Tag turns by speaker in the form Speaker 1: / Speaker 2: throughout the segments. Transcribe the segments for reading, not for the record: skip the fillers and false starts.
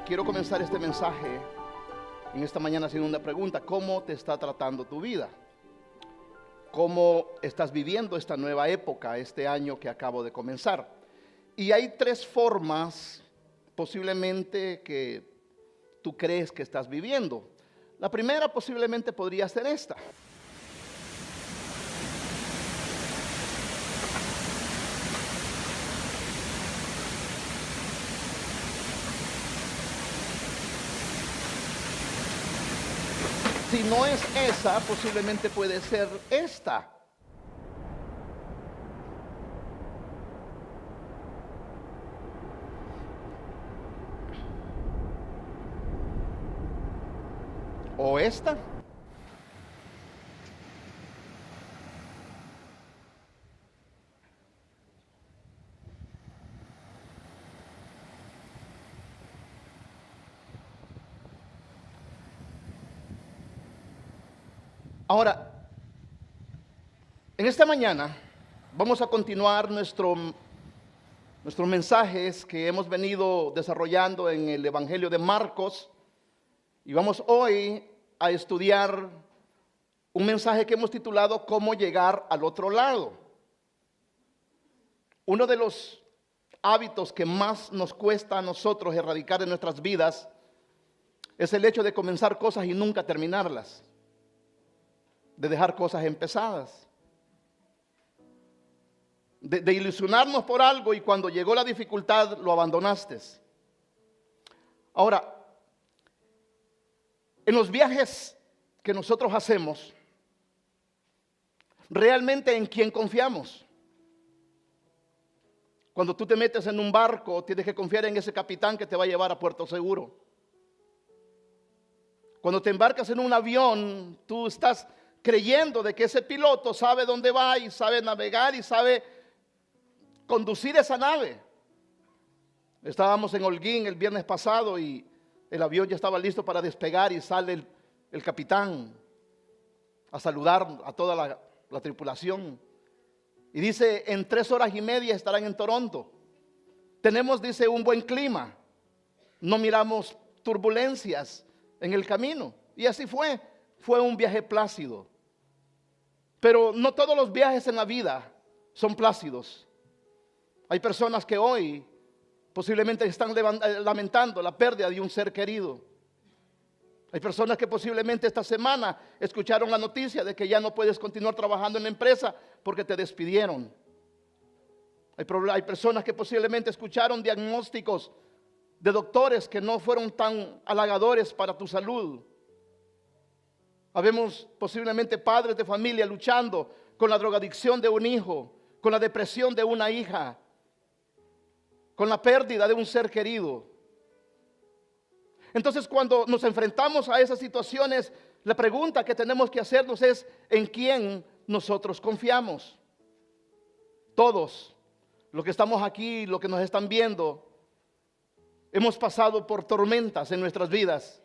Speaker 1: quiero comenzar este mensaje en esta mañana haciendo una pregunta. ¿Cómo te está tratando tu vida? ¿Cómo estás viviendo esta nueva época, este año que acabo de comenzar? Y hay tres formas posiblemente que tú crees que estás viviendo. La primera posiblemente podría ser esta. Si no es esa, posiblemente puede ser esta. O esta. Ahora, en esta mañana vamos a continuar nuestros mensajes que hemos venido desarrollando en el Evangelio de Marcos, y vamos hoy a estudiar un mensaje que hemos titulado ¿Cómo llegar al otro lado? Uno de los hábitos que más nos cuesta a nosotros erradicar en nuestras vidas es el hecho de comenzar cosas y nunca terminarlas, de dejar cosas empezadas, de ilusionarnos por algo y cuando llegó la dificultad lo abandonaste. Ahora, en los viajes que nosotros hacemos, realmente ¿en quién confiamos? Cuando tú te metes en un barco, tienes que confiar en ese capitán que te va a llevar a puerto seguro. Cuando te embarcas en un avión, tú estás creyendo de que ese piloto sabe dónde va y sabe navegar y sabe conducir esa nave. Estábamos en Holguín el viernes pasado y el avión ya estaba listo para despegar y sale el capitán a saludar a toda la tripulación. Y dice, en 3 horas y media estarán en Toronto. Tenemos, dice, un buen clima. No miramos turbulencias en el camino. Y así fue. Fue un viaje plácido. Pero no todos los viajes en la vida son plácidos. Hay personas que hoy posiblemente están lamentando la pérdida de un ser querido. Hay personas que posiblemente esta semana escucharon la noticia de que ya no puedes continuar trabajando en la empresa porque te despidieron. Hay personas que posiblemente escucharon diagnósticos de doctores que no fueron tan halagadores para tu salud. Habemos posiblemente padres de familia luchando con la drogadicción de un hijo, con la depresión de una hija, con la pérdida de un ser querido. Entonces, cuando nos enfrentamos a esas situaciones, la pregunta que tenemos que hacernos es ¿en quién nosotros confiamos? Todos los que estamos aquí, los que nos están viendo, hemos pasado por tormentas en nuestras vidas.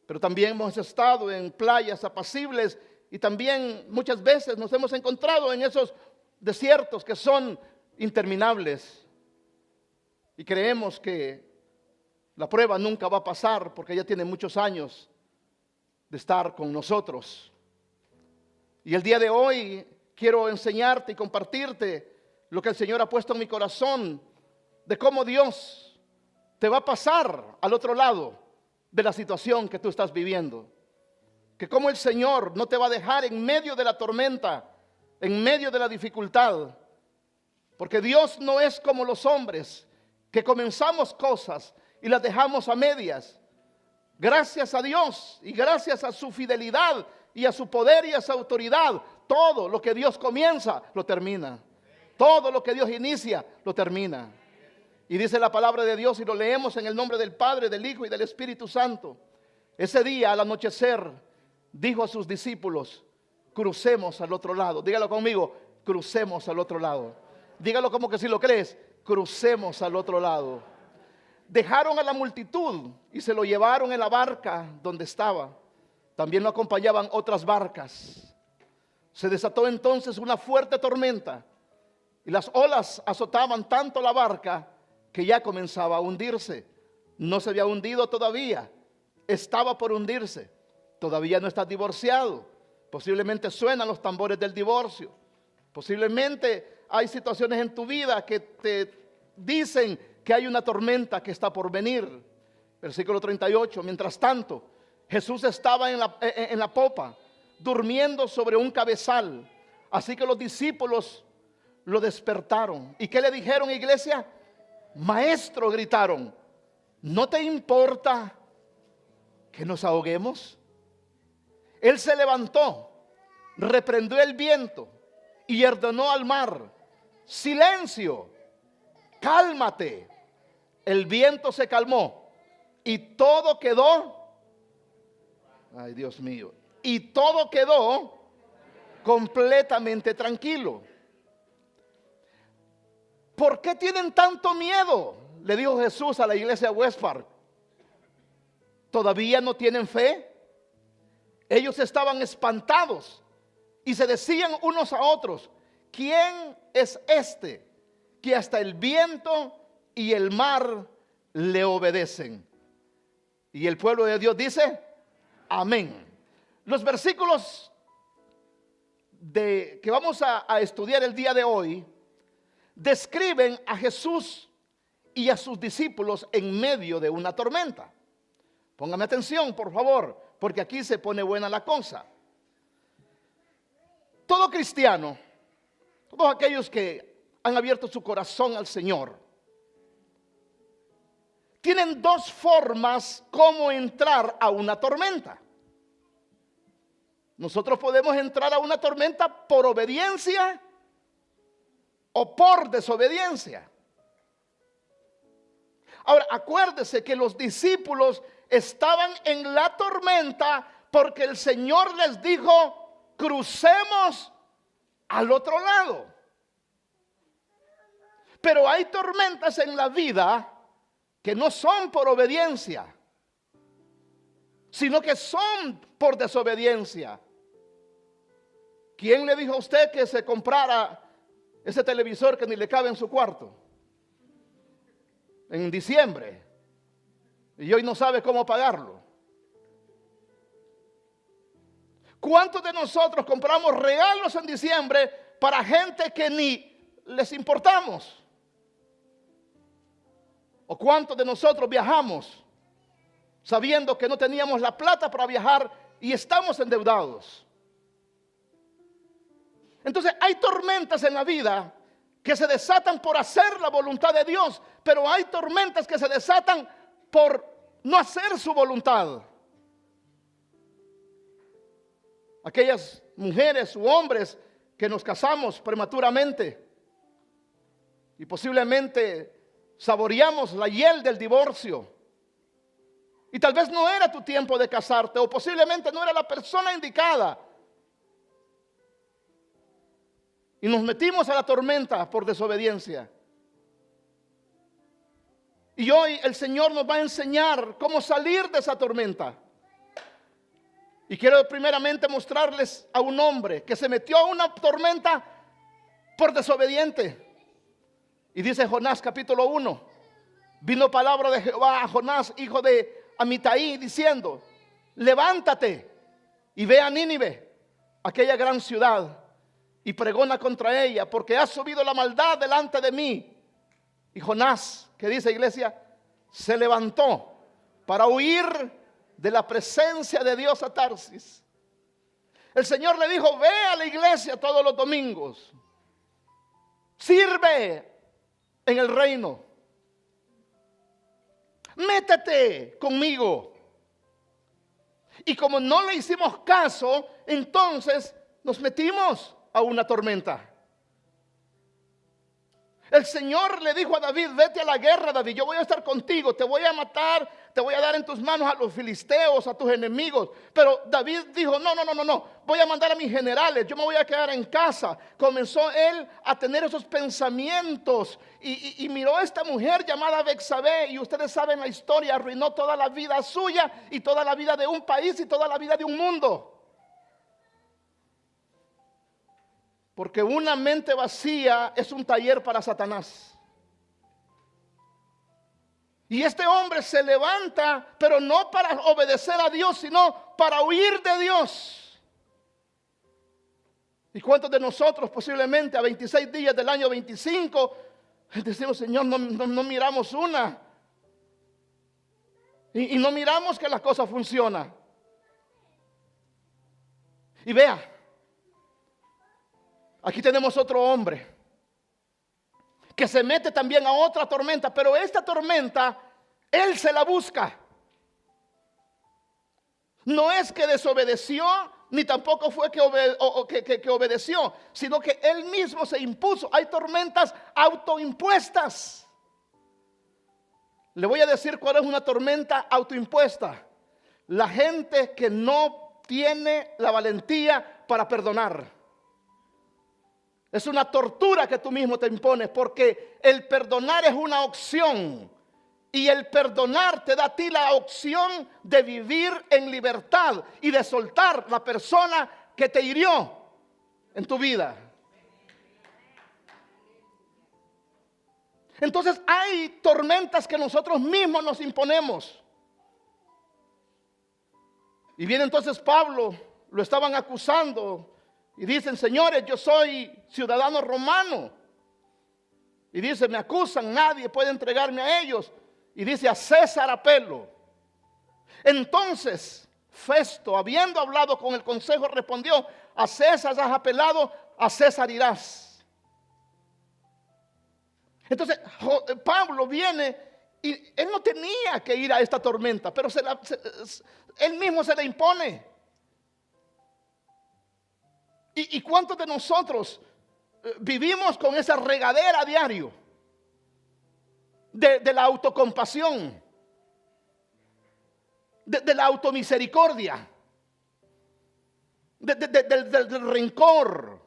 Speaker 1: Pero también hemos estado en playas apacibles y también muchas veces nos hemos encontrado en esos desiertos que son interminables. Y creemos que la prueba nunca va a pasar porque ya tiene muchos años de estar con nosotros. Y el día de hoy quiero enseñarte y compartirte lo que el Señor ha puesto en mi corazón de cómo Dios te va a pasar al otro lado de la situación que tú estás viviendo. Que como el Señor no te va a dejar en medio de la tormenta, en medio de la dificultad. Porque Dios no es como los hombres que comenzamos cosas y las dejamos a medias. Gracias a Dios y gracias a su fidelidad y a su poder y a su autoridad, todo lo que Dios comienza lo termina. Todo lo que Dios inicia lo termina. Y dice la palabra de Dios y lo leemos en el nombre del Padre, del Hijo y del Espíritu Santo. Ese día al anochecer dijo a sus discípulos, crucemos al otro lado. Dígalo conmigo, crucemos al otro lado. Dígalo como que si lo crees, crucemos al otro lado. Dejaron a la multitud y se lo llevaron en la barca donde estaba. También lo acompañaban otras barcas. Se desató entonces una fuerte tormenta y las olas azotaban tanto la barca que ya comenzaba a hundirse. no se había hundido todavía, estaba por hundirse. Todavía no estás divorciado. Posiblemente suenan los tambores del divorcio. Posiblemente hay situaciones en tu vida que te dicen que hay una tormenta que está por venir. Versículo 38. Mientras tanto, Jesús estaba en la popa, durmiendo sobre un cabezal. Así que los discípulos lo despertaron. ¿Y qué le dijeron, iglesia? Maestro, gritaron, ¿no te importa que nos ahoguemos? Él se levantó, reprendió el viento y ordenó al mar: silencio, cálmate. El viento se calmó y todo quedó, ay Dios mío, y todo quedó completamente tranquilo. ¿Por qué tienen tanto miedo?, le dijo Jesús a la iglesia West Park. ¿Todavía no tienen fe? Ellos estaban espantados y se decían unos a otros: ¿quién es este que hasta el viento y el mar le obedecen? Y el pueblo de Dios dice: amén. Los versículos que vamos a estudiar el día de hoy describen a Jesús y a sus discípulos en medio de una tormenta. Póngame atención, por favor, porque aquí se pone buena la cosa. Todo cristiano, todos aquellos que han abierto su corazón al Señor, tienen dos formas como entrar a una tormenta. Nosotros podemos entrar a una tormenta por obediencia o por desobediencia. Ahora, acuérdese que los discípulos estaban en la tormenta porque el Señor les dijo: crucemos al otro lado. Pero hay tormentas en la vida que no son por obediencia, sino que son por desobediencia. ¿Quién le dijo a usted que se comprara ese televisor que ni le cabe en su cuarto en diciembre y hoy no sabe cómo pagarlo? ¿Cuántos de nosotros compramos regalos en diciembre para gente que ni les importamos? ¿O cuántos de nosotros viajamos sabiendo que no teníamos la plata para viajar y estamos endeudados? Entonces hay tormentas en la vida que se desatan por hacer la voluntad de Dios, pero hay tormentas que se desatan por no hacer su voluntad. Aquellas mujeres u hombres que nos casamos prematuramente y posiblemente saboreamos la hiel del divorcio, y tal vez no era tu tiempo de casarte, o posiblemente no era la persona indicada, y nos metimos a la tormenta por desobediencia. Y hoy el Señor nos va a enseñar cómo salir de esa tormenta. Y quiero primeramente mostrarles a un hombre que se metió a una tormenta por desobediente. Y dice Jonás capítulo 1: vino palabra de Jehová a Jonás, hijo de Amitai, diciendo: levántate y ve a Nínive, aquella gran ciudad, y pregona contra ella, porque ha subido la maldad delante de mí. Y Jonás, ¿qué dice, iglesia? Se levantó para huir de la presencia de Dios a Tarsis. El Señor le dijo: ve a la iglesia todos los domingos, sirve en el reino, métete conmigo. Y como no le hicimos caso, entonces nos metimos a una tormenta. El Señor le dijo a David: vete a la guerra, David, yo voy a estar contigo, te voy a matar, te voy a dar en tus manos a los filisteos, a tus enemigos. Pero David dijo: no, voy a mandar a mis generales, yo me voy a quedar en casa. Comenzó él a tener esos pensamientos y miró a esta mujer llamada Betsabé, y ustedes saben la historia, arruinó toda la vida suya y toda la vida de un país y toda la vida de un mundo. Porque una mente vacía es un taller para Satanás. Y este hombre se levanta, pero no para obedecer a Dios, sino para huir de Dios. ¿Y cuántos de nosotros posiblemente a 26 días del año 25 decimos, Señor, no miramos una? Y no miramos que la cosa funciona. Y vea, aquí tenemos otro hombre que se mete también a otra tormenta, pero esta tormenta él se la busca. No es que desobedeció, ni tampoco fue que obedeció, sino que él mismo se impuso. Hay tormentas autoimpuestas. Le voy a decir cuál es una tormenta autoimpuesta. La gente que no tiene la valentía para perdonar. Es una tortura que tú mismo te impones, porque el perdonar es una opción. Y el perdonar te da a ti la opción de vivir en libertad y de soltar la persona que te hirió en tu vida. Entonces hay tormentas que nosotros mismos nos imponemos. Y viene entonces Pablo, lo estaban acusando. Y dicen, señores, yo soy ciudadano romano. Y dice, me acusan, nadie puede entregarme a ellos. Y dice, a César apelo. Entonces, Festo, habiendo hablado con el consejo, respondió, a César has apelado, a César irás. Entonces, Pablo viene y él no tenía que ir a esta tormenta, pero él mismo se la impone. ¿Y cuántos de nosotros vivimos con esa regadera a diario de la autocompasión, de la automisericordia, del rencor?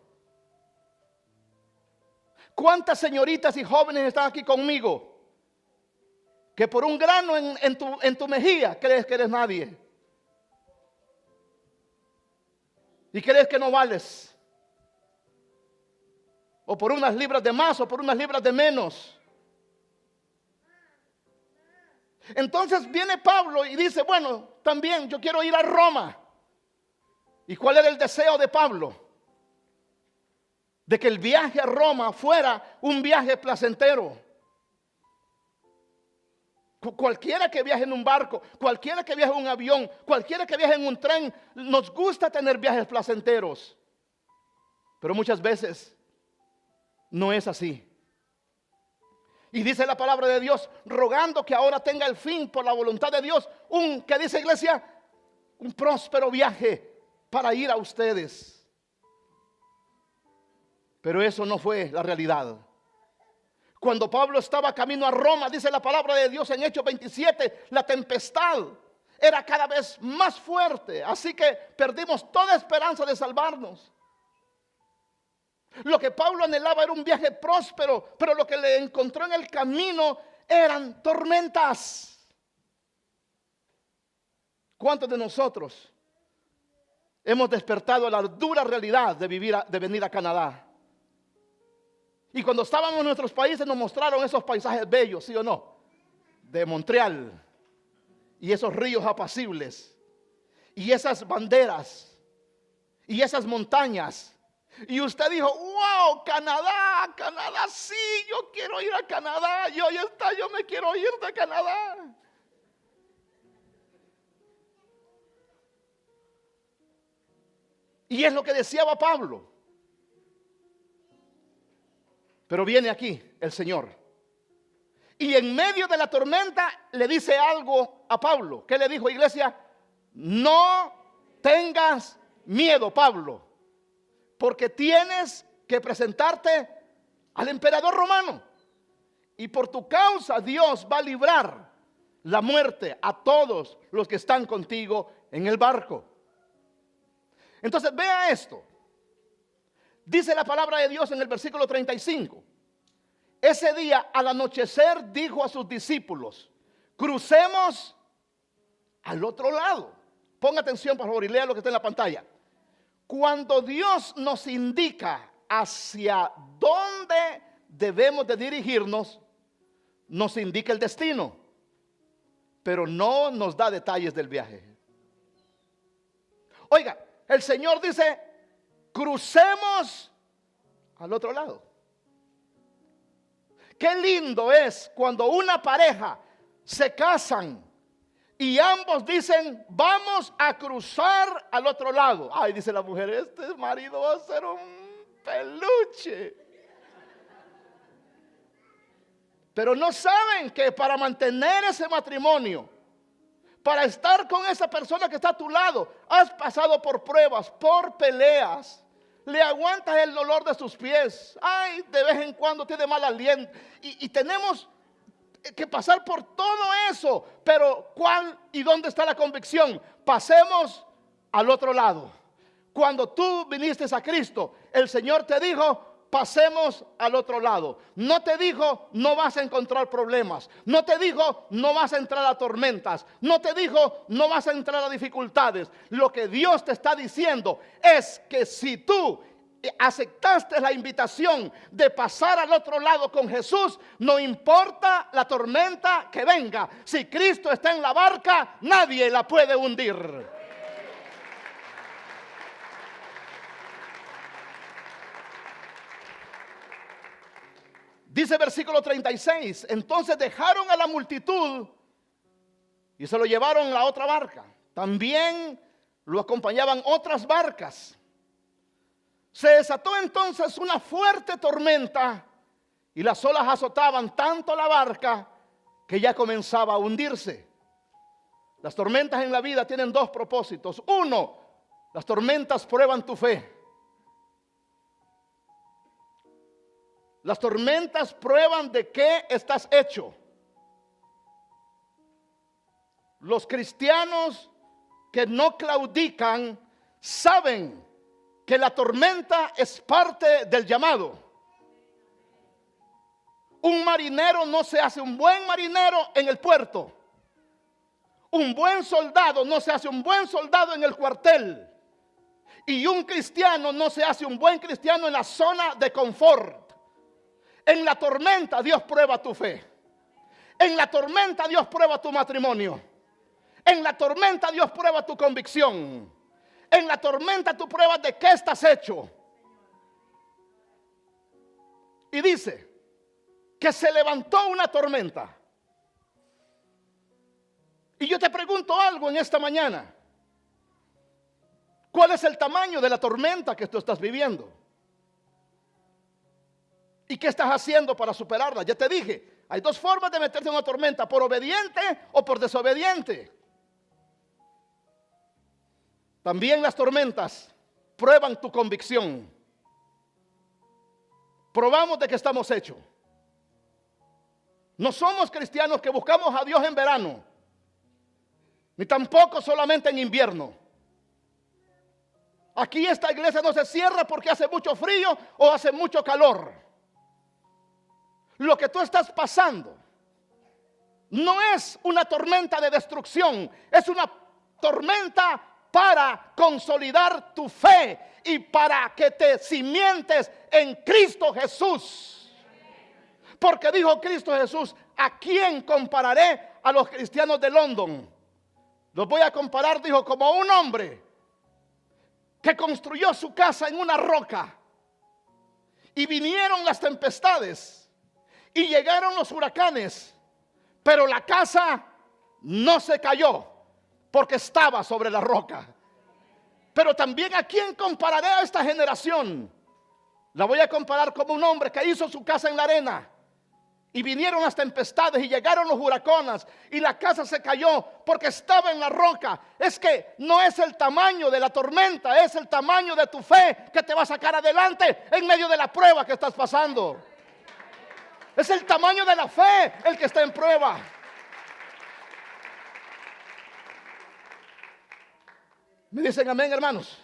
Speaker 1: ¿Cuántas señoritas y jóvenes están aquí conmigo que por un grano en tu mejilla crees que eres nadie? Y crees que no vales. O por unas libras de más o por unas libras de menos. Entonces viene Pablo y dice, bueno, también yo quiero ir a Roma. ¿Y cuál era el deseo de Pablo? De que el viaje a Roma fuera un viaje placentero. Cualquiera que viaje en un barco, cualquiera que viaje en un avión, cualquiera que viaje en un tren, nos gusta tener viajes placenteros. Pero muchas veces no es así. Y dice la palabra de Dios, rogando que ahora tenga el fin por la voluntad de Dios, ¿qué dice iglesia? Un próspero viaje para ir a ustedes. Pero eso no fue la realidad. Cuando Pablo estaba camino a Roma, dice la palabra de Dios en Hechos 27, la tempestad era cada vez más fuerte. Así que perdimos toda esperanza de salvarnos. Lo que Pablo anhelaba era un viaje próspero, pero lo que le encontró en el camino eran tormentas. ¿Cuántos de nosotros hemos despertado a la dura realidad de venir a Canadá? Y cuando estábamos en nuestros países nos mostraron esos paisajes bellos, ¿sí o no? De Montreal. Y esos ríos apacibles. Y esas banderas. Y esas montañas. Y usted dijo, wow, Canadá, Canadá, sí, yo quiero ir a Canadá. Y hoy está, yo me quiero ir de Canadá. Y es lo que deseaba Pablo. Pero viene aquí el Señor. Y en medio de la tormenta le dice algo a Pablo. ¿Qué le dijo, iglesia? No tengas miedo, Pablo, porque tienes que presentarte al emperador romano. Y por tu causa Dios va a librar la muerte a todos los que están contigo en el barco. Entonces vea esto. Dice la palabra de Dios en el versículo 35. Ese día al anochecer dijo a sus discípulos, crucemos al otro lado. Ponga atención por favor y lea lo que está en la pantalla. Cuando Dios nos indica hacia dónde debemos de dirigirnos, nos indica el destino. pero no nos da detalles del viaje. Oiga, el Señor dice, crucemos al otro lado. Qué lindo es cuando una pareja se casan y ambos dicen, vamos a cruzar al otro lado. Ay, dice la mujer, este marido va a ser un peluche. Pero no saben que para mantener ese matrimonio, para estar con esa persona que está a tu lado, has pasado por pruebas, por peleas. Le aguantas el dolor de sus pies. Ay, de vez en cuando tiene mal aliento. Y tenemos que pasar por todo eso. Pero ¿cuál y dónde está la convicción? Pasemos al otro lado. Cuando tú viniste a Cristo, el Señor te dijo, pasemos al otro lado. No te dijo, no vas a encontrar problemas. No te dijo, no vas a entrar a tormentas. No te dijo, no vas a entrar a dificultades. Lo que Dios te está diciendo es que si tú aceptaste la invitación de pasar al otro lado con Jesús, no importa la tormenta que venga. Si Cristo está en la barca, nadie la puede hundir. Dice versículo 36, entonces dejaron a la multitud y se lo llevaron a la otra barca. También lo acompañaban otras barcas. Se desató entonces una fuerte tormenta y las olas azotaban tanto la barca que ya comenzaba a hundirse. Las tormentas en la vida tienen dos propósitos. Uno, las tormentas prueban tu fe. Las tormentas prueban de qué estás hecho. Los cristianos que no claudican saben que la tormenta es parte del llamado. Un marinero no se hace un buen marinero en el puerto. Un buen soldado no se hace un buen soldado en el cuartel. Y un cristiano no se hace un buen cristiano en la zona de confort. En la tormenta Dios prueba tu fe. En la tormenta Dios prueba tu matrimonio. En la tormenta Dios prueba tu convicción. En la tormenta tú pruebas de qué estás hecho. Y dice que se levantó una tormenta. Y yo te pregunto algo en esta mañana. ¿Cuál es el tamaño de la tormenta que tú estás viviendo? ¿Y qué estás haciendo para superarla? Ya te dije, hay dos formas de meterte en una tormenta, por obediente o por desobediente. También las tormentas prueban tu convicción. Probamos de qué estamos hechos. No somos cristianos que buscamos a Dios en verano, ni tampoco solamente en invierno. Aquí esta iglesia no se cierra porque hace mucho frío o hace mucho calor. Lo que tú estás pasando no es una tormenta de destrucción, es una tormenta para consolidar tu fe y para que te cimientes en Cristo Jesús. Porque dijo Cristo Jesús, ¿a quién compararé a los cristianos de London? Los voy a comparar, dijo, como un hombre que construyó su casa en una roca y vinieron las tempestades y llegaron los huracanes, pero la casa no se cayó porque estaba sobre la roca. Pero también, ¿a quién compararé a esta generación? La voy a comparar como un hombre que hizo su casa en la arena y vinieron las tempestades y llegaron los huracanes y la casa se cayó porque estaba en la roca. Es que no es el tamaño de la tormenta, es el tamaño de tu fe que te va a sacar adelante en medio de la prueba que estás pasando. Es el tamaño de la fe el que está en prueba. ¿Me dicen amén, hermanos?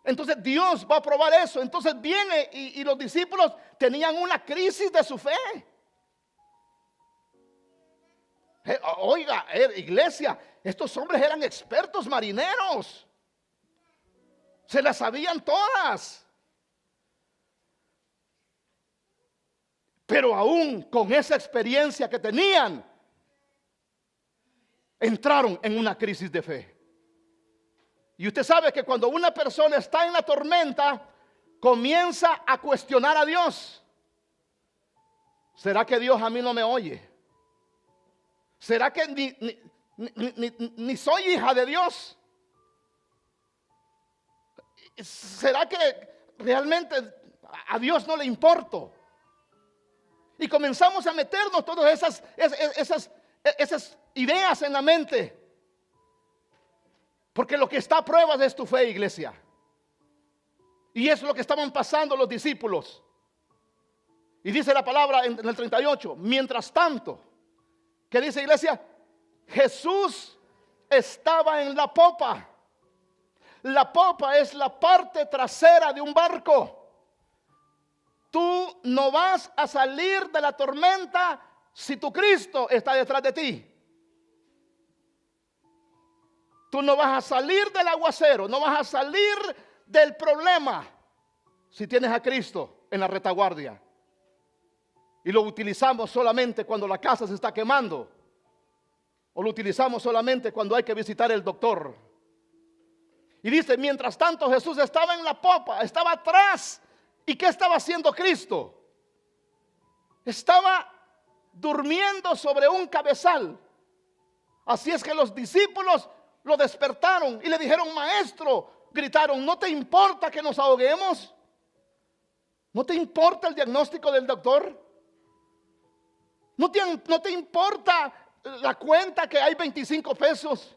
Speaker 1: Entonces Dios va a probar eso. Entonces viene y los discípulos tenían una crisis de su fe. Oiga, iglesia, estos hombres eran expertos marineros. Se las sabían todas. Pero aún con esa experiencia que tenían, entraron en una crisis de fe. Y usted sabe que cuando una persona está en la tormenta, comienza a cuestionar a Dios. ¿Será que Dios a mí no me oye? ¿Será que ni soy hija de Dios? ¿Será que realmente a Dios no le importo? Y comenzamos a meternos todas esas ideas en la mente. Porque lo que está a prueba es tu fe, iglesia. Y es lo que estaban pasando los discípulos. Y dice la palabra en el 38, mientras tanto, ¿qué dice, iglesia? Jesús estaba en la popa. La popa es la parte trasera de un barco. Tú no vas a salir de la tormenta si tu Cristo está detrás de ti. Tú no vas a salir del aguacero, no vas a salir del problema si tienes a Cristo en la retaguardia. Y lo utilizamos solamente cuando la casa se está quemando, o lo utilizamos solamente cuando hay que visitar el doctor. Y dice, mientras tanto Jesús estaba en la popa, estaba atrás. ¿Y qué estaba haciendo Cristo? Estaba durmiendo sobre un cabezal. Así es que los discípulos lo despertaron y le dijeron, maestro, gritaron, ¿no te importa que nos ahoguemos? ¿No te importa el diagnóstico del doctor? ¿No te importa la cuenta que hay 25 pesos?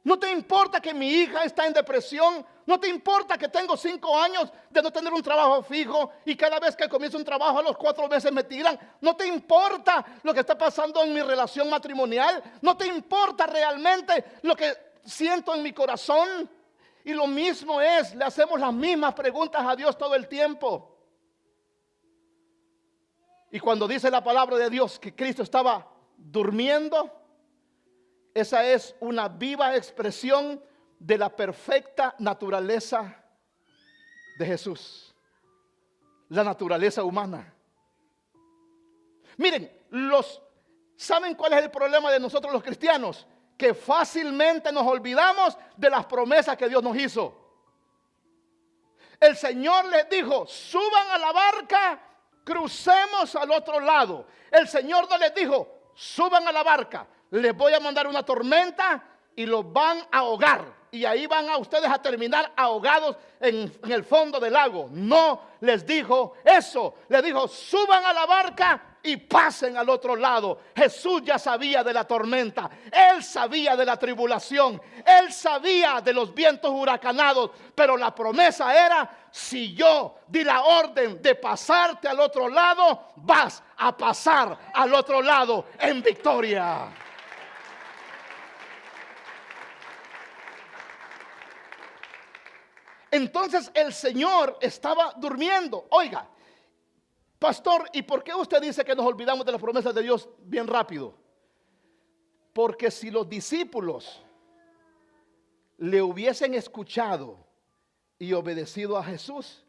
Speaker 1: ¿No te importa que mi hija está en depresión? ¿No te importa que tengo 5 años de no tener un trabajo fijo y cada vez que comienzo un trabajo a los 4 meses me tiran? ¿No te importa lo que está pasando en mi relación matrimonial? ¿No te importa realmente lo que siento en mi corazón? Y lo mismo es, le hacemos las mismas preguntas a Dios todo el tiempo. Y cuando dice la palabra de Dios que Cristo estaba durmiendo, esa es una viva expresión de la perfecta naturaleza de Jesús, la naturaleza humana. Miren, ¿saben cuál es el problema de nosotros los cristianos? Que fácilmente nos olvidamos de las promesas que Dios nos hizo. El Señor les dijo, suban a la barca, crucemos al otro lado. El Señor no les dijo, suban a la barca, les voy a mandar una tormenta y los van a ahogar. Y ahí van a ustedes a terminar ahogados en el fondo del lago. No les dijo eso. Les dijo, suban a la barca y pasen al otro lado. Jesús ya sabía de la tormenta. Él sabía de la tribulación. Él sabía de los vientos huracanados. Pero la promesa era, si yo di la orden de pasarte al otro lado, vas a pasar al otro lado en victoria. Entonces el Señor estaba durmiendo. Oiga, pastor, ¿y por qué usted dice que nos olvidamos de las promesas de Dios bien rápido? Porque si los discípulos le hubiesen escuchado y obedecido a Jesús,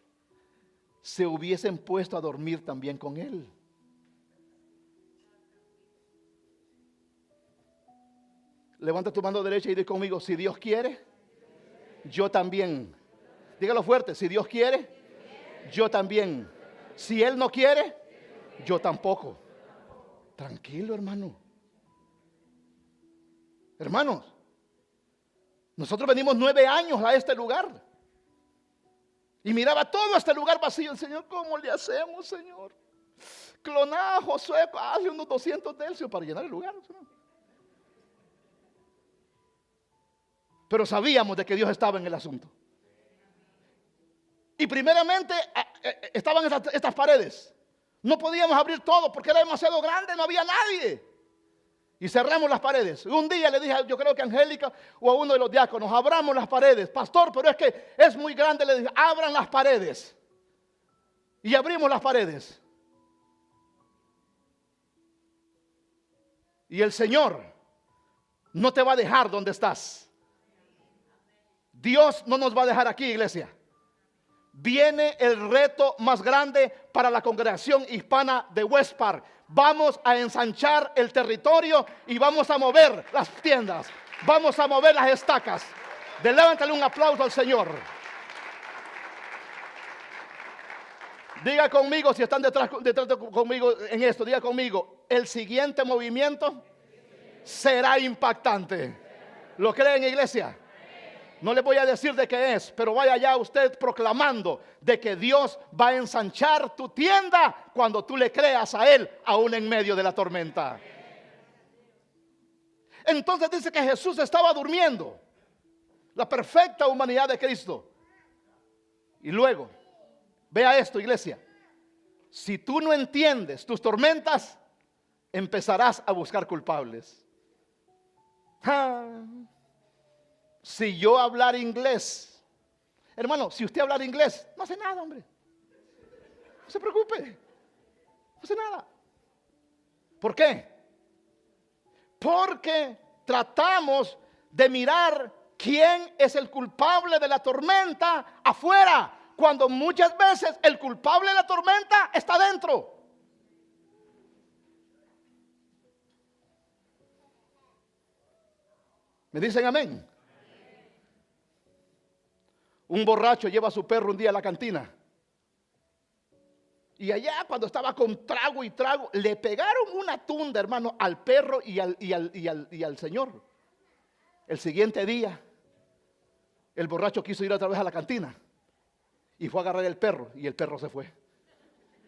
Speaker 1: se hubiesen puesto a dormir también con Él. Levanta tu mano derecha y di conmigo, si Dios quiere, yo también. Dígalo fuerte, si Dios quiere, yo también. Si Él no quiere, yo tampoco. Tranquilo, hermano. Hermanos, nosotros venimos 9 años a este lugar y miraba todo este lugar vacío. El Señor, ¿cómo le hacemos, Señor? Cloná a Josué, hazle unos 200 tercios para llenar el lugar. Pero sabíamos de que Dios estaba en el asunto. Y primeramente estaban estas paredes. No podíamos abrir todo porque era demasiado grande, no había nadie. Y cerramos las paredes. Un día le dije, yo creo que a Angélica o a uno de los diáconos, abramos las paredes. Pastor, pero es que es muy grande. Le dije, abran las paredes. Y abrimos las paredes. Y el Señor no te va a dejar donde estás. Dios no nos va a dejar aquí, iglesia. viene el reto más grande para la congregación hispana de West Park. Vamos a ensanchar el territorio y vamos a mover las tiendas. Vamos a mover las estacas. Levántale un aplauso al Señor. Diga conmigo, si están detrás conmigo en esto, diga conmigo, el siguiente movimiento será impactante. ¿Lo creen, iglesia? No les voy a decir de qué es, pero vaya ya usted proclamando de que Dios va a ensanchar tu tienda cuando tú le creas a Él, aún en medio de la tormenta. Entonces dice que Jesús estaba durmiendo, la perfecta humanidad de Cristo. Y luego, vea esto, iglesia, si tú no entiendes tus tormentas, empezarás a buscar culpables. Si yo hablar inglés, hermano, si usted hablar inglés, no hace nada, hombre. No se preocupe, no hace nada. ¿Por qué? Porque tratamos de mirar quién es el culpable de la tormenta afuera, cuando muchas veces el culpable de la tormenta está dentro. ¿Me dicen amén? Un borracho lleva a su perro un día a la cantina. Y allá cuando estaba con trago y trago, le pegaron una tunda, hermano, al perro y al señor. El siguiente día, el borracho quiso ir otra vez a la cantina. Y fue a agarrar el perro y el perro se fue.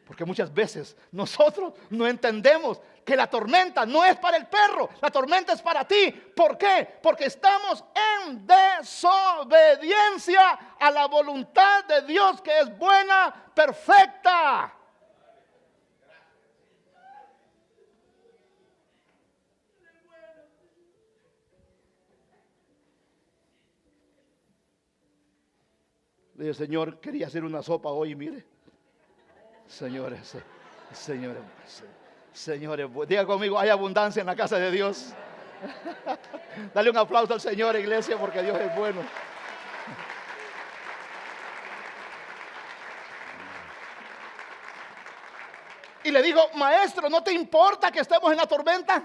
Speaker 1: Porque muchas veces nosotros no entendemos que la tormenta no es para el perro, la tormenta es para ti. ¿Por qué? Porque estamos en desobediencia a la voluntad de Dios, que es buena, perfecta. Le dije, Señor, quería hacer una sopa hoy, mire. Señores, diga conmigo, hay abundancia en la casa de Dios. Dale un aplauso al Señor, iglesia, porque Dios es bueno. Y le dijo, maestro, ¿no te importa que estemos en la tormenta?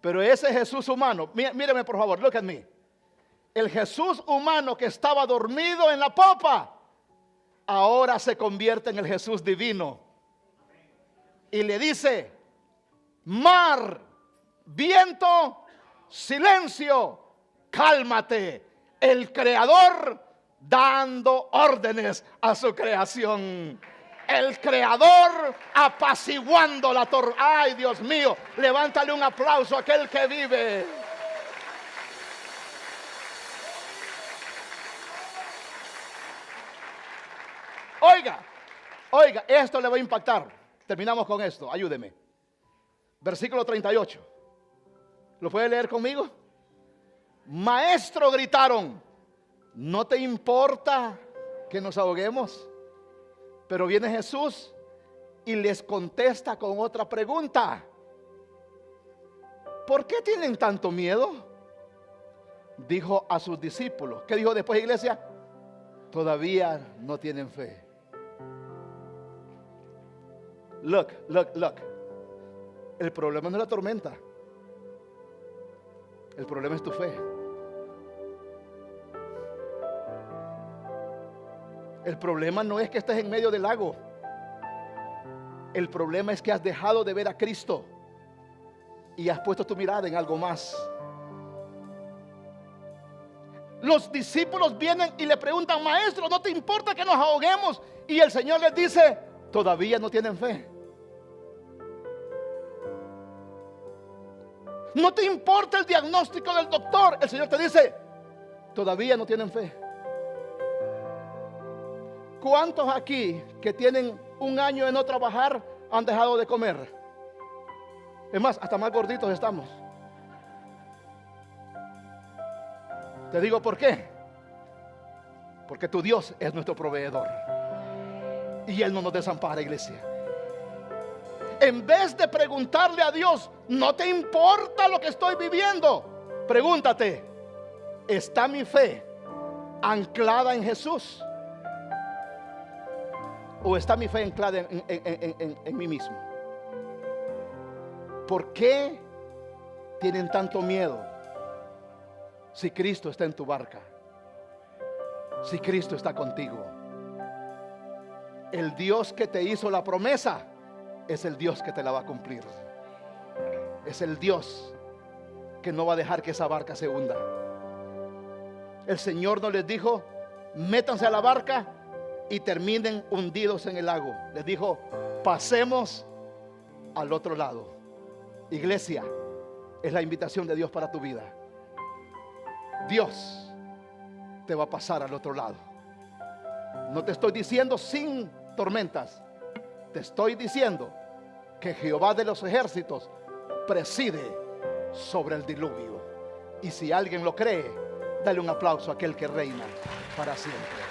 Speaker 1: Pero ese Jesús humano, míreme por favor, look at me. El Jesús humano que estaba dormido en la popa, ahora se convierte en el Jesús divino. Y le dice, mar, viento, silencio, cálmate. El Creador dando órdenes a su creación. El Creador apaciguando la tormenta. Ay, Dios mío, levántale un aplauso a aquel que vive. Oiga, esto le va a impactar. Terminamos con esto, ayúdeme. Versículo 38. ¿Lo puede leer conmigo? Maestro, gritaron, ¿no te importa que nos ahoguemos? Pero viene Jesús y les contesta con otra pregunta. ¿Por qué tienen tanto miedo? Dijo a sus discípulos. ¿Qué dijo después, iglesia? Todavía no tienen fe. Look. El problema no es la tormenta. El problema es tu fe. El problema no es que estés en medio del lago. El problema es que has dejado de ver a Cristo y has puesto tu mirada en algo más. Los discípulos vienen y le preguntan, maestro, ¿no te importa que nos ahoguemos? Y el Señor les dice, todavía no tienen fe. ¿No te importa el diagnóstico del doctor? El Señor te dice, todavía no tienen fe. ¿Cuántos aquí que tienen un año de no trabajar han dejado de comer? Es más, hasta más gorditos estamos. Te digo por qué. Porque tu Dios es nuestro proveedor y Él no nos desampara, iglesia. En vez de preguntarle a Dios, ¿no te importa lo que estoy viviendo? Pregúntate, ¿está mi fe anclada en Jesús? ¿O está mi fe anclada en mí mismo? ¿Por qué tienen tanto miedo si Cristo está en tu barca? Si Cristo está contigo. El Dios que te hizo la promesa es el Dios que te la va a cumplir. Es el Dios que no va a dejar que esa barca se hunda. El Señor no les dijo: métanse a la barca y terminen hundidos en el lago. Les dijo: pasemos al otro lado. Iglesia, es la invitación de Dios para tu vida. Dios te va a pasar al otro lado. No te estoy diciendo sin tormentas. Te estoy diciendo que Jehová de los ejércitos preside sobre el diluvio. Y si alguien lo cree, dale un aplauso a aquel que reina para siempre.